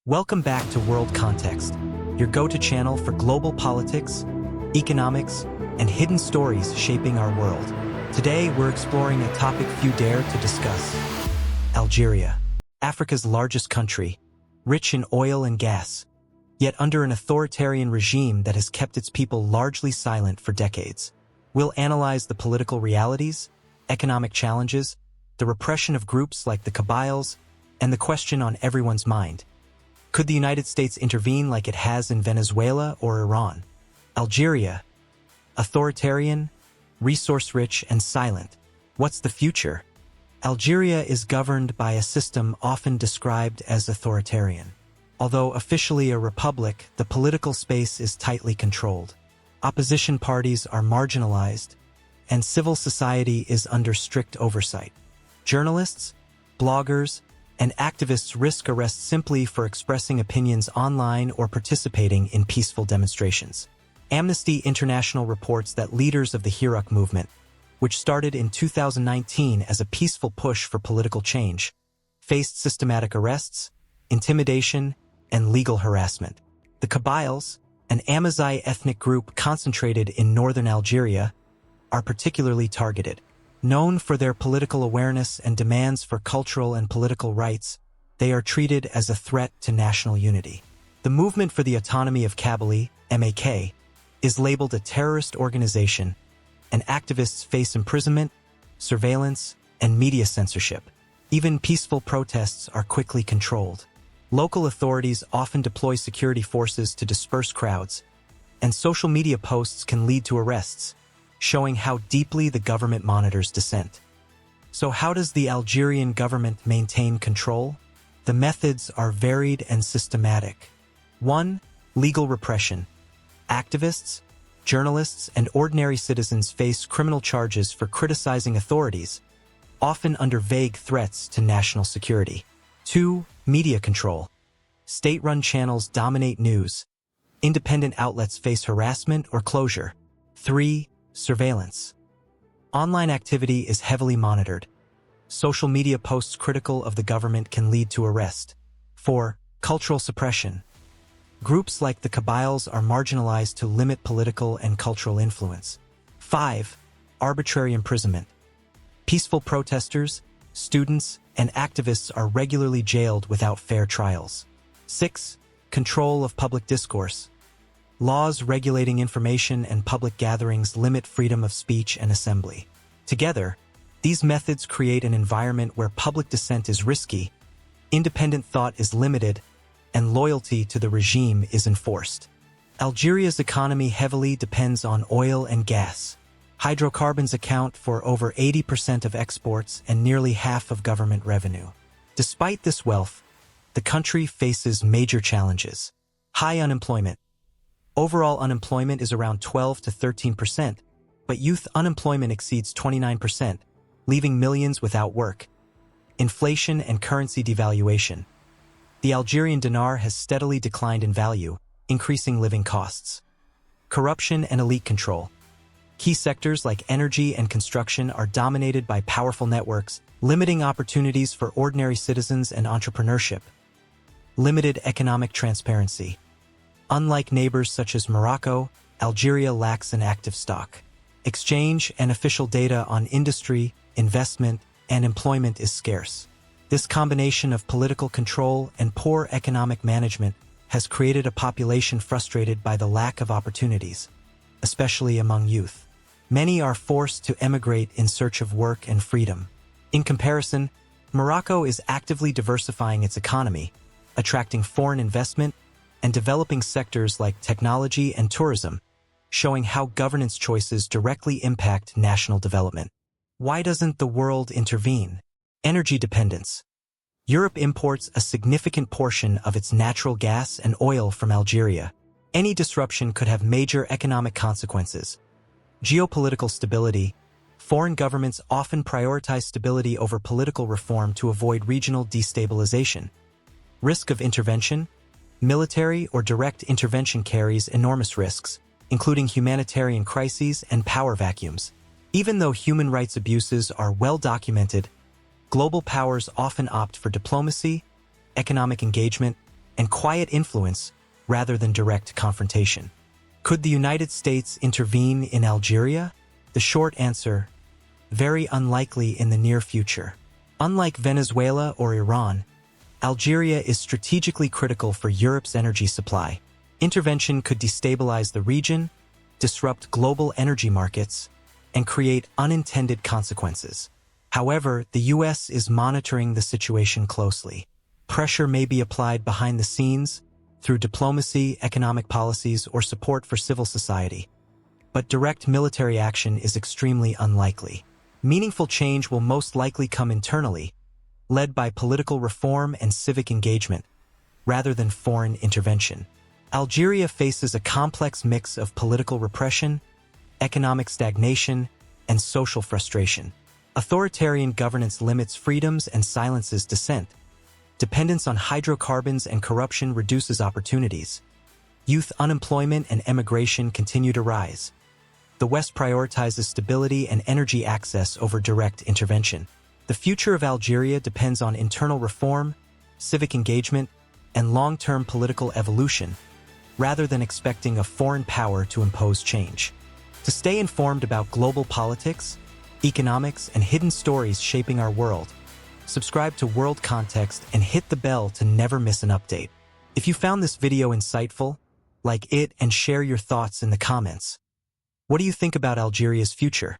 Welcome back to World Context, your go-to channel for global politics, economics, and hidden stories shaping our world. Today, we're exploring a topic few dare to discuss: Algeria, Africa's largest country, rich in oil and gas, yet under an authoritarian regime that has kept its people largely silent for decades. We'll analyze the political realities, economic challenges, the repression of groups like the Kabyles, and the question on everyone's mind: could the United States intervene like it has in Venezuela or Iran? Algeria, authoritarian, resource-rich, and silent. What's the future? Algeria is governed by a system often described as authoritarian. Although officially a republic, the political space is tightly controlled. Opposition parties are marginalized, and civil society is under strict oversight. Journalists, bloggers, and activists risk arrest simply for expressing opinions online or participating in peaceful demonstrations. Amnesty International reports that leaders of the Hirak movement, which started in 2019 as a peaceful push for political change, faced systematic arrests, intimidation, and legal harassment. The Kabyles, an Amazigh ethnic group concentrated in northern Algeria, are particularly targeted. Known for their political awareness and demands for cultural and political rights, they are treated as a threat to national unity. The Movement for the Autonomy of Kabyle, MAK, is labeled a terrorist organization, and activists face imprisonment, surveillance, and media censorship. Even peaceful protests are quickly controlled. Local authorities often deploy security forces to disperse crowds, and social media posts can lead to arrests, showing how deeply the government monitors dissent. So how does the Algerian government maintain control? The methods are varied and systematic. 1. Legal repression. Activists, journalists, and ordinary citizens face criminal charges for criticizing authorities, often under vague threats to national security. 2. Media control. State-run channels dominate news. Independent outlets face harassment or closure. 3. Surveillance. Online activity is heavily monitored. Social media posts critical of the government can lead to arrest. 4. Cultural suppression. Groups like the Kabyles are marginalized to limit political and cultural influence. 5. Arbitrary imprisonment. Peaceful protesters, students, and activists are regularly jailed without fair trials. 6. Control of public discourse. Laws regulating information and public gatherings limit freedom of speech and assembly. Together, these methods create an environment where public dissent is risky, independent thought is limited, and loyalty to the regime is enforced. Algeria's economy heavily depends on oil and gas. Hydrocarbons account for over 80% of exports and nearly half of government revenue. Despite this wealth, the country faces major challenges. High unemployment. Overall unemployment is around 12 to 13%, but youth unemployment exceeds 29%, leaving millions without work. Inflation and currency devaluation. The Algerian dinar has steadily declined in value, increasing living costs. Corruption and elite control. Key sectors like energy and construction are dominated by powerful networks, limiting opportunities for ordinary citizens and entrepreneurship. Limited economic transparency. Unlike neighbors such as Morocco, Algeria lacks an active stock. Exchange and official data on industry, investment, and employment is scarce. This combination of political control and poor economic management has created a population frustrated by the lack of opportunities, especially among youth. Many are forced to emigrate in search of work and freedom. In comparison, Morocco is actively diversifying its economy, attracting foreign investment, and developing sectors like technology and tourism, showing how governance choices directly impact national development. Why doesn't the world intervene? Energy dependence. Europe imports a significant portion of its natural gas and oil from Algeria. Any disruption could have major economic consequences. Geopolitical stability. Foreign governments often prioritize stability over political reform to avoid regional destabilization. Risk of intervention. Military or direct intervention carries enormous risks, including humanitarian crises and power vacuums. Even though human rights abuses are well documented, global powers often opt for diplomacy, economic engagement, and quiet influence rather than direct confrontation. Could the United States intervene in Algeria? The short answer, very unlikely in the near future. Unlike Venezuela or Iran, Algeria is strategically critical for Europe's energy supply. Intervention could destabilize the region, disrupt global energy markets, and create unintended consequences. However, the U.S. is monitoring the situation closely. Pressure may be applied behind the scenes through diplomacy, economic policies, or support for civil society. But direct military action is extremely unlikely. Meaningful change will most likely come internally, led by political reform and civic engagement, rather than foreign intervention. Algeria faces a complex mix of political repression, economic stagnation, and social frustration. Authoritarian governance limits freedoms and silences dissent. Dependence on hydrocarbons and corruption reduces opportunities. Youth unemployment and emigration continue to rise. The West prioritizes stability and energy access over direct intervention. The future of Algeria depends on internal reform, civic engagement, and long-term political evolution, rather than expecting a foreign power to impose change. To stay informed about global politics, economics, and hidden stories shaping our world, subscribe to World Context and hit the bell to never miss an update. If you found this video insightful, like it and share your thoughts in the comments. What do you think about Algeria's future?